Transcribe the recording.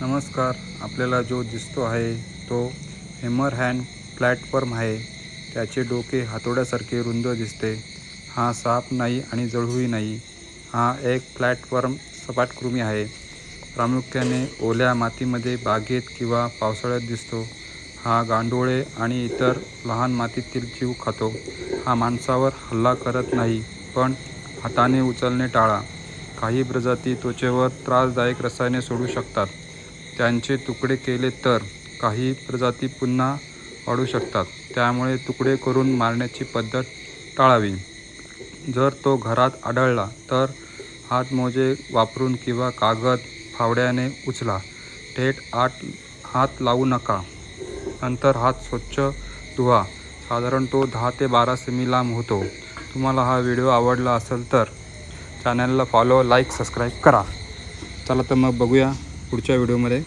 नमस्कार. आपल्याला जो दिसतो आहे तो हॅमरहँड प्लॅटफॉर्म आहे. त्याचे डोके हातोड्यासारखे रुंद दिसते. हा साप नाही आणि जळूही नाही. हा एक प्लॅटफॉर्म सपाट कृमी आहे. प्रामुख्याने ओल्या मातीमध्ये, बागेत किंवा पावसाळ्यात दिसतो. हा गांडोळे आणि इतर लहान मातीतील जीव खातो. हा माणसावर हल्ला करत नाही, पण हाताने उचलणे टाळा. काही प्रजाती त्वचेवर त्रासदायक रसायने सोडू शकतात. त्यांचे तुकडे केले तर काही प्रजाती पुन्हा वाढू शकतात. त्यामुळे तुकडे करून मारण्याची पद्धत टाळावी. जर तो घरात आढळला तर हातमोजे वापरून किंवा कागद फावड्याने उचला. थेट हात लावू नका. नंतर हात स्वच्छ धुवा. साधारण तो 10 ते 12 सेमी लांब होतो. तुम्हाला हा व्हिडिओ आवडला असेल तर चॅनलला फॉलो, लाईक, सबस्क्राईब करा. चला तर मग बघूया पुढच्या व्हिडिओमध्ये.